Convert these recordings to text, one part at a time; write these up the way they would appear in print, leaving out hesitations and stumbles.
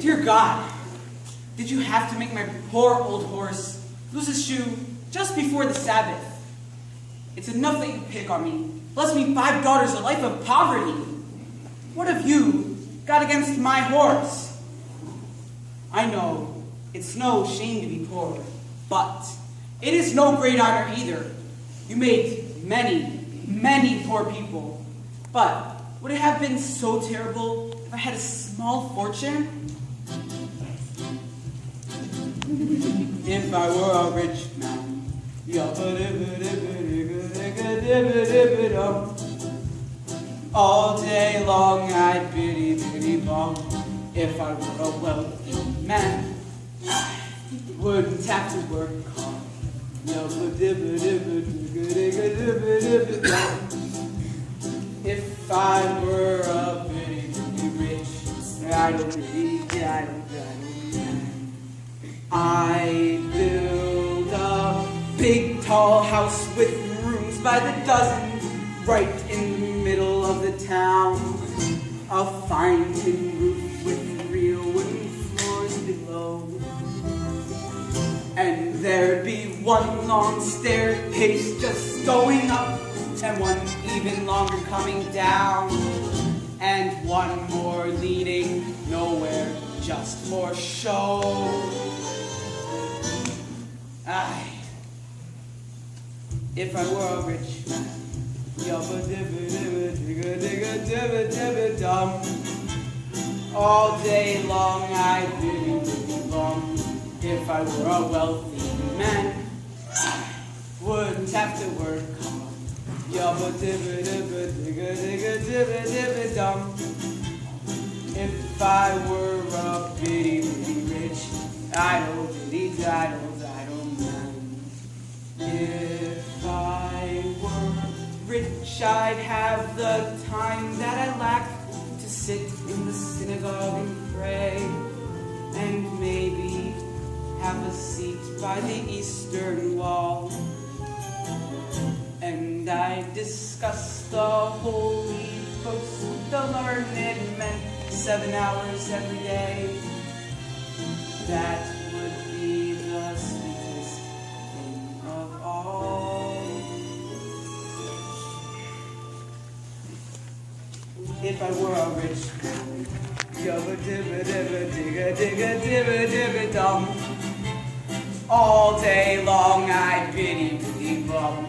Dear God, did you have to make my poor old horse lose his shoe just before the Sabbath? It's enough that you pick on me, bless me 5 daughters, a life of poverty. What have you got against my horse? I know it's no shame to be poor, but it is no great honor either. You made many, many poor people, but would it have been so terrible if I had a small fortune? If I were a rich man, all day long I'd biddy-biddy-bong. If I were a wealthy man, I wouldn't have to work hard. If I were a bitty rich, I'd build a big tall house with rooms by the dozen, right in the middle of the town. A fine tin roof with real wooden floors below. And there'd be one long staircase just going up, and one even longer coming down, and one more leading nowhere, just for show. If I were a rich man, all day long I'd biddy-biddy-bong. If I were a wealthy man, I wouldn't have to work hard. If I were a bitty rich, idle man. If I were rich, I'd have the time that I lack to sit in the synagogue and pray, and maybe have a seat by the eastern wall. And I discuss the Holy Post with the learned men 7 hours every day. That would be the sweetest thing of all. If I were a rich man, yabba-dibba-dibba-digga-digga-dibba-dibba-dum. All day long I'd biddy-biddy-bum.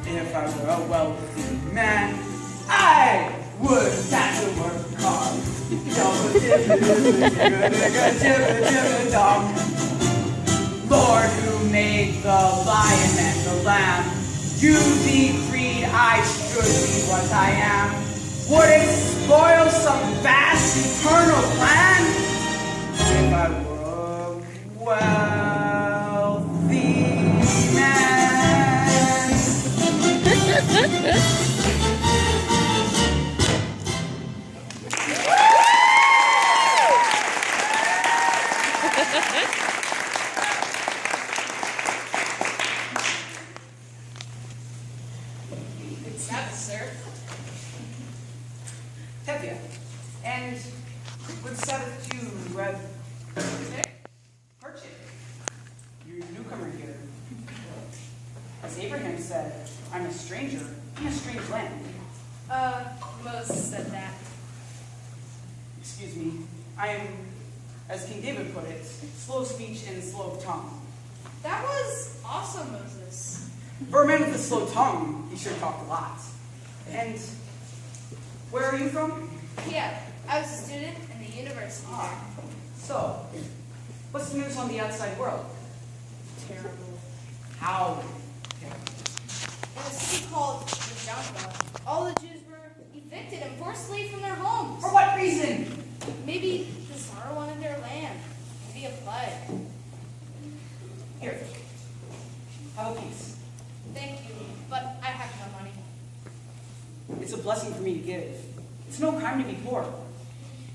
If I were a wealthy man, I wouldn't have to work hard. Yabba-dibba-dibba-digga-digga-dibba-dibba-dum. Lord, who made the lion and the lamb, you decreed I should be what I am. Would it spoil some vast eternal plan? If I were a wealthy man. Good Sabbath, sir. Tevye, and good Sabbath to Rev. Harchik. You're a newcomer here. As Abraham said, I'm a stranger in a strange land. Moses said that. Excuse me, I am, as King David put it, slow of speech and slow of tongue. That was also Moses. For a man with a slow tongue, he sure talked a lot. And where are you from? Yeah, I was a student in the university there. So, what's the news on the outside world? Terrible. How? In a city called Jaffa, all the Jews were evicted and forced to leave from their homes. For what reason? Maybe the Tsar wanted their land. Maybe a plague. Here, have a piece. Thank you, but I have no money. It's a blessing for me to give. It's no crime to be poor.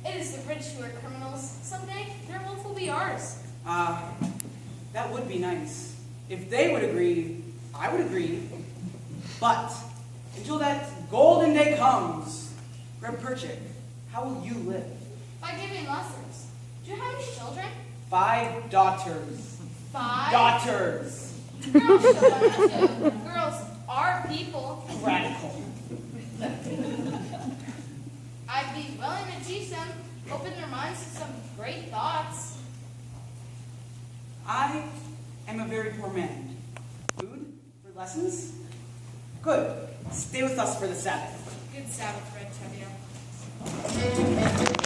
It is the rich who are criminals. Someday, their wealth will be ours. That would be nice. If they would agree, I would agree. But until that golden day comes, Reb Perchik, how will you live? By giving lessons. Do you have any children? 5 daughters. 5? Daughters. Girls show them too. Girls are people. Radical. I'd be willing to teach them, open their minds to some great thoughts. I am a very poor man. Food for lessons? Good. Stay with us for the Sabbath. Good Sabbath, Red Tevye.